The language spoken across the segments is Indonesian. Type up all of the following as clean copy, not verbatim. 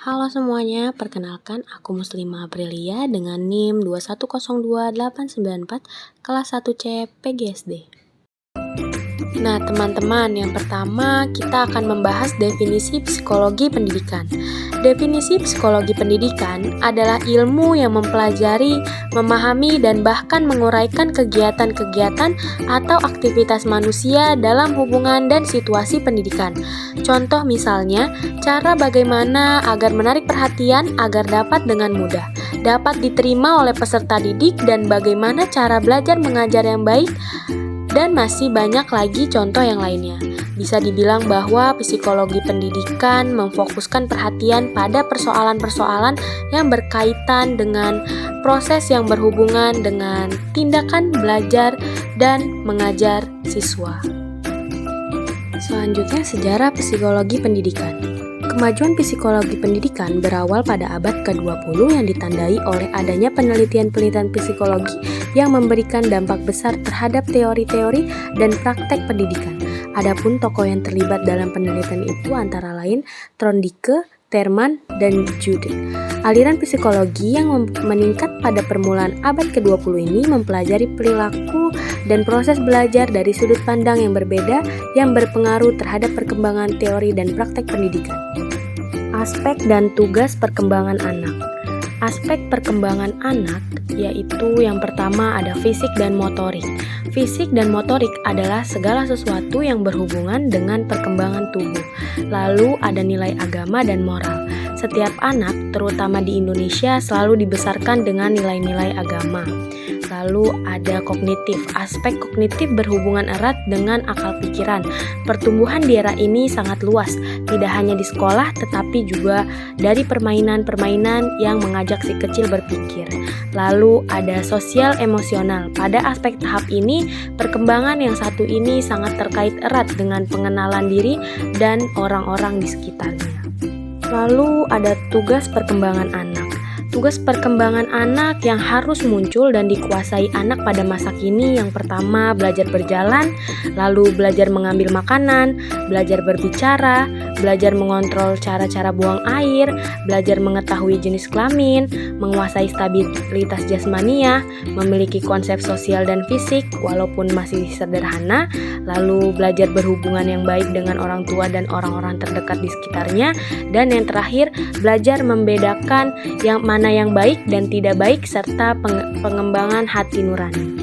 Halo semuanya, perkenalkan aku Muslimah Aprilia dengan NIM 2102894 kelas 1C PGSD. Nah teman-teman, yang pertama kita akan membahas definisi psikologi pendidikan. Definisi psikologi pendidikan adalah ilmu yang mempelajari, memahami, dan bahkan menguraikan kegiatan-kegiatan atau aktivitas manusia dalam hubungan dan situasi pendidikan. Contoh misalnya, cara bagaimana agar menarik perhatian agar dapat dengan mudah dapat diterima oleh peserta didik, dan bagaimana cara belajar mengajar yang baik, dan masih banyak lagi contoh yang lainnya. Bisa dibilang bahwa psikologi pendidikan memfokuskan perhatian pada persoalan-persoalan yang berkaitan dengan proses yang berhubungan dengan tindakan belajar dan mengajar siswa. Selanjutnya, sejarah psikologi pendidikan. Kemajuan psikologi pendidikan berawal pada abad ke-20 yang ditandai oleh adanya penelitian-penelitian psikologi yang memberikan dampak besar terhadap teori-teori dan praktek pendidikan. Adapun tokoh yang terlibat dalam penelitian itu antara lain Trondike, Terman, dan Jude. Aliran psikologi yang meningkat pada permulaan abad ke-20 ini mempelajari perilaku dan proses belajar dari sudut pandang yang berbeda yang berpengaruh terhadap perkembangan teori dan praktek pendidikan. Aspek dan tugas perkembangan anak. Aspek perkembangan anak yaitu yang pertama ada fisik dan motorik. Fisik dan motorik adalah segala sesuatu yang berhubungan dengan perkembangan tubuh. Lalu ada nilai agama dan moral. Setiap anak, terutama di Indonesia, selalu dibesarkan dengan nilai-nilai agama. Lalu ada kognitif. Aspek kognitif berhubungan erat dengan akal pikiran. Pertumbuhan di era ini sangat luas, tidak hanya di sekolah tetapi juga dari permainan-permainan yang mengajak si kecil berpikir. Lalu ada sosial emosional. Pada aspek tahap ini, perkembangan yang satu ini sangat terkait erat dengan pengenalan diri dan orang-orang di sekitarnya. Lalu ada tugas perkembangan anak. Tugas perkembangan anak yang harus muncul dan dikuasai anak pada masa kini yang pertama belajar berjalan, lalu belajar mengambil makanan, belajar berbicara, belajar mengontrol cara-cara buang air, belajar mengetahui jenis kelamin, menguasai stabilitas jasmania, memiliki konsep sosial dan fisik walaupun masih sederhana, lalu belajar berhubungan yang baik dengan orang tua dan orang-orang terdekat di sekitarnya, dan yang terakhir belajar membedakan yang mana yang baik dan tidak baik serta pengembangan hati nurani.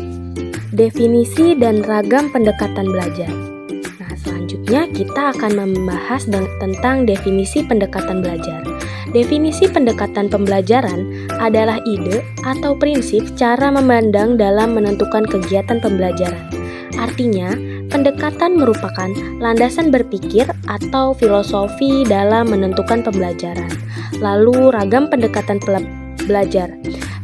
Definisi dan ragam pendekatan belajar. Nah, selanjutnya kita akan membahas tentang definisi pendekatan belajar. Definisi pendekatan pembelajaran adalah ide atau prinsip cara memandang dalam menentukan kegiatan pembelajaran. Artinya, pendekatan merupakan landasan berpikir atau filosofi dalam menentukan pembelajaran. Lalu ragam pendekatan belajar.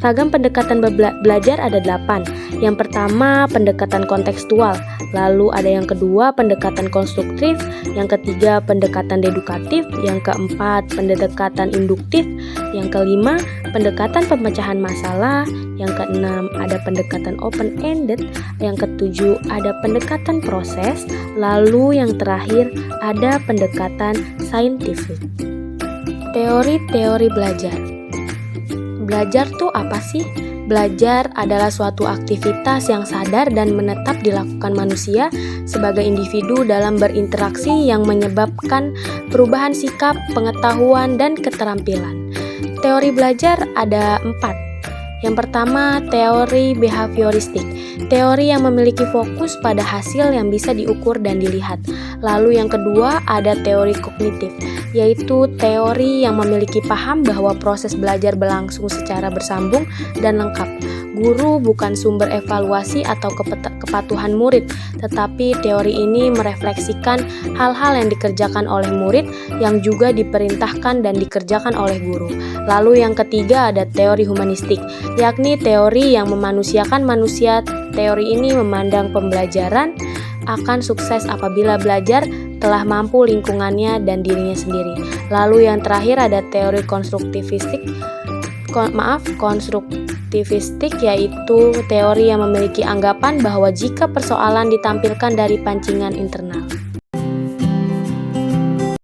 Ragam pendekatan belajar ada 8. Yang pertama pendekatan kontekstual, lalu ada yang kedua pendekatan konstruktif, yang ketiga pendekatan dedukatif, yang keempat pendekatan induktif, yang kelima pendekatan pemecahan masalah, yang keenam ada pendekatan open-ended, yang ketujuh ada pendekatan proses, lalu yang terakhir ada pendekatan saintifik. Teori-teori belajar. Belajar tuh apa sih? Belajar adalah suatu aktivitas yang sadar dan menetap dilakukan manusia sebagai individu dalam berinteraksi yang menyebabkan perubahan sikap, pengetahuan, dan keterampilan. Teori belajar ada 4. Yang pertama, teori behavioristik. Teori yang memiliki fokus pada hasil yang bisa diukur dan dilihat. Lalu yang kedua, ada teori kognitif, yaitu teori yang memiliki paham bahwa proses belajar berlangsung secara bersambung dan lengkap. Guru bukan sumber evaluasi atau kepatuhan murid, tetapi teori ini merefleksikan hal-hal yang dikerjakan oleh murid yang juga diperintahkan dan dikerjakan oleh guru. Lalu yang ketiga ada teori humanistik, yakni teori yang memanusiakan manusia. Teori ini memandang pembelajaran akan sukses apabila belajar telah mampu lingkungannya dan dirinya sendiri. Lalu yang terakhir ada teori konstruktivistik, yaitu teori yang memiliki anggapan bahwa jika persoalan ditampilkan dari pancingan internal.